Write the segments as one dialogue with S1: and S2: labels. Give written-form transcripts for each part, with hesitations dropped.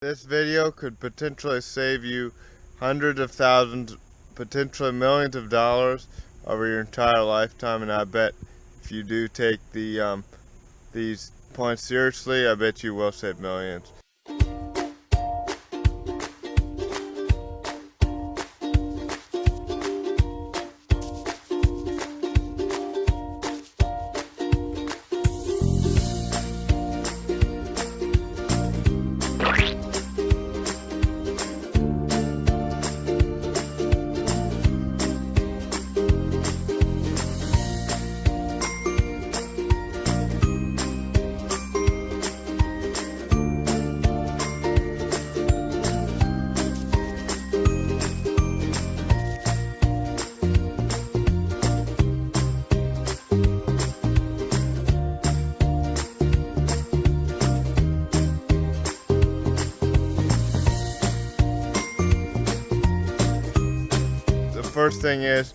S1: This video could potentially save you hundreds of thousands, potentially millions of dollars over your entire lifetime, and I bet if you do take these points seriously, I bet you will save millions. First thing is,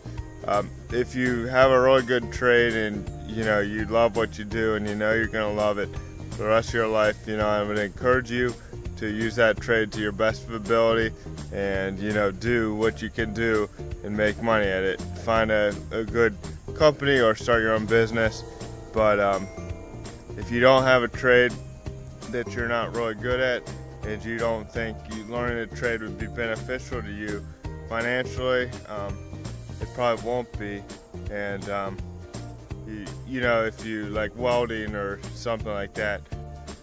S1: if you have a really good trade and you love what you do and you're gonna love it for the rest of your life, I would encourage you to use that trade to your best of ability and do what you can do and make money at it. Find a good company or start your own business. But if you don't have a trade that you're not really good at and you don't think learning a trade would be beneficial to you financially, it probably won't be. And if you like welding or something like that,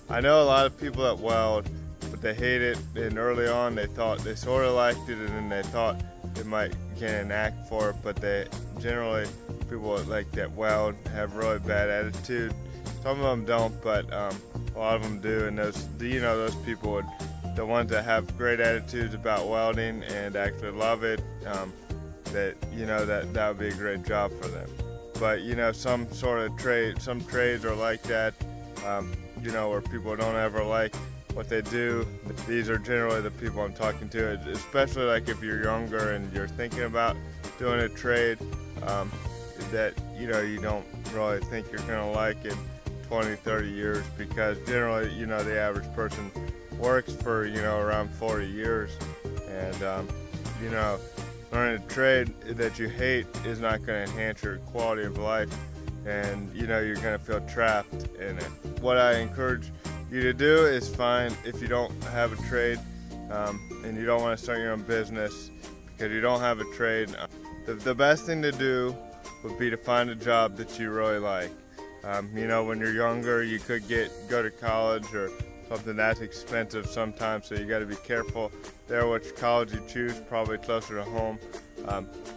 S1: I know a lot of people that weld, but they hate it, and early on they thought they sort of liked it, and then they thought they might get an knack for it, but they generally, people like that weld have really bad attitude. Some of them don't, but a lot of them do, and those people would, the ones that have great attitudes about welding and actually love it, that would be a great job for them. But some sort of trade, some trades are like that, where people don't ever like what they do. These are generally the people I'm talking to, especially like if you're younger and you're thinking about doing a trade that you don't really think you're gonna like in 20-30 years, because generally the average person works for around 40 years, and learning a trade that you hate is not going to enhance your quality of life, and you're going to feel trapped in it. What I encourage you to do is find, if you don't have a trade and you don't want to start your own business because you don't have a trade, the best thing to do would be to find a job that you really like. When you're younger, you could go to college or something that's expensive sometimes, so you got to be careful there which college you choose, probably closer to home.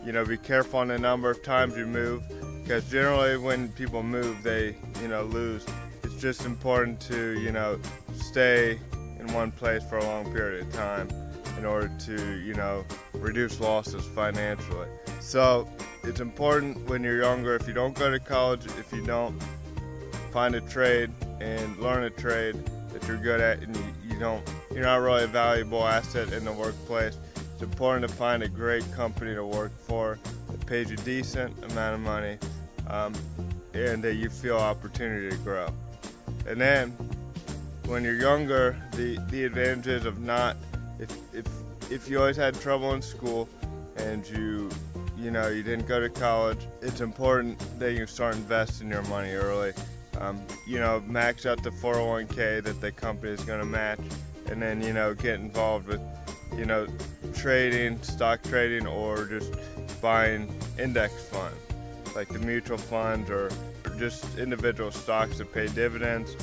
S1: Be careful on the number of times you move, because generally when people move, they lose. It's just important to stay in one place for a long period of time in order to reduce losses financially. So it's important when you're younger, if you don't go to college, if you don't find a trade and learn a trade that you're good at, and you're not really a valuable asset in the workplace, it's important to find a great company to work for that pays you a decent amount of money, and that you feel opportunity to grow. And then when you're younger, the advantages of not, if you always had trouble in school and you didn't go to college, it's important that you start investing your money early. Max out the 401k that the company is going to match, and then get involved with trading, stock trading, or just buying index funds like the mutual funds, or just individual stocks that pay dividends,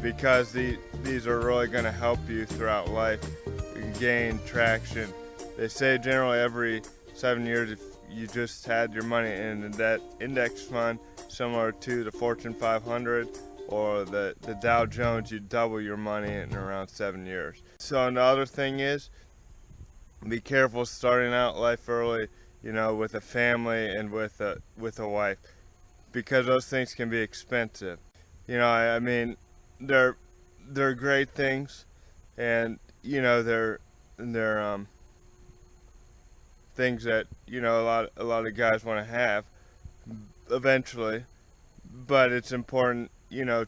S1: because these are really going to help you throughout life. You can gain traction. They say generally every 7 years, if you just had your money in that index fund similar to the Fortune 500 or the Dow Jones, you double your money in around 7 years. So another thing is, be careful starting out life early, with a family and with a wife, because those things can be expensive. I mean, they're great things, and they're things that a lot of guys want to have eventually, but it's important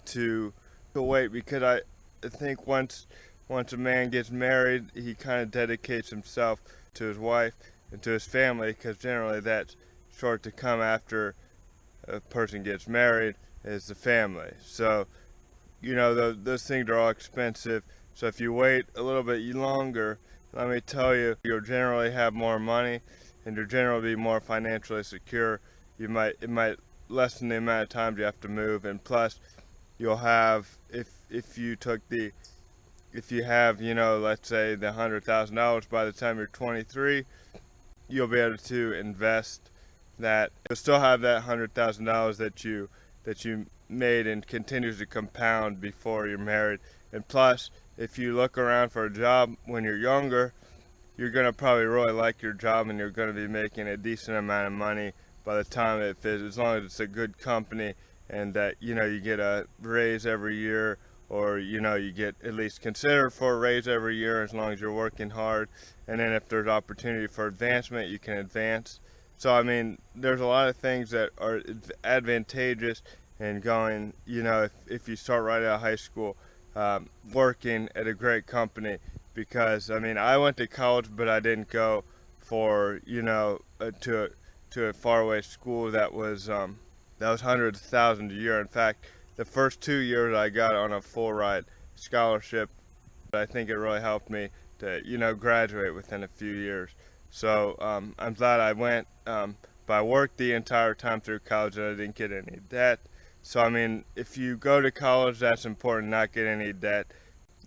S1: to wait, because I think once once a man gets married, he kind of dedicates himself to his wife and to his family, because generally that's short to come after a person gets married is the family. So, you know, those things are all expensive. So if you wait a little bit longer, let me tell you, you'll generally have more money and you'll generally be more financially secure. It might lessen the amount of times you have to move, and plus you'll have, if you have, you know, let's say the $100,000 by the time you're 23, you'll be able to invest that. You'll still have that $100,000 that you made and continues to compound before you're married. And plus, if you look around for a job when you're younger, you're gonna probably really like your job and you're gonna be making a decent amount of money by the time it fits, as long as it's a good company and that, you know, you get a raise every year, or, you know, you get at least considered for a raise every year as long as you're working hard. And then if there's opportunity for advancement, you can advance. So I mean, there's a lot of things that are advantageous in going, you know, if you start right out of high school, working at a great company. Because I mean, I went to college, but I didn't go for, you know, to a faraway school that was hundreds of thousands a year. In fact, the first 2 years I got on a full ride scholarship. I think it really helped me to, you know, graduate within a few years. So I'm glad I went, but I worked the entire time through college and I didn't get any debt. So I mean, if you go to college, that's important, not get any debt.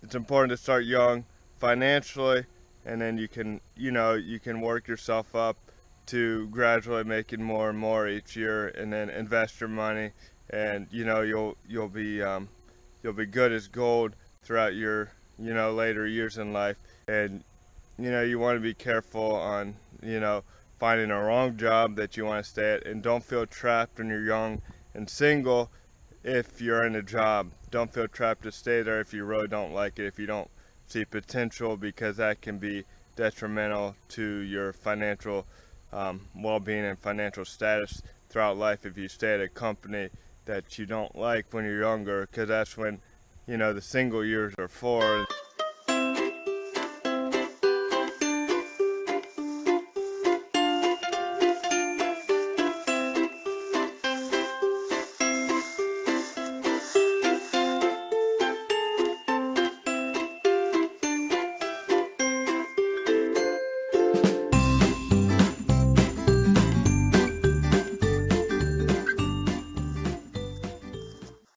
S1: It's important to start young financially, and then you can, you know, you can work yourself up to gradually making more and more each year, and then invest your money, and, you know, you'll be good as gold throughout your, you know, later years in life. And, you know, you want to be careful on, you know, finding a wrong job that you want to stay at, and don't feel trapped when you're young and single. If you're in a job, don't feel trapped to stay there if you really don't like it, if you don't see potential, because that can be detrimental to your financial well-being and financial status throughout life if you stay at a company that you don't like when you're younger, because that's when, you know, the single years are for.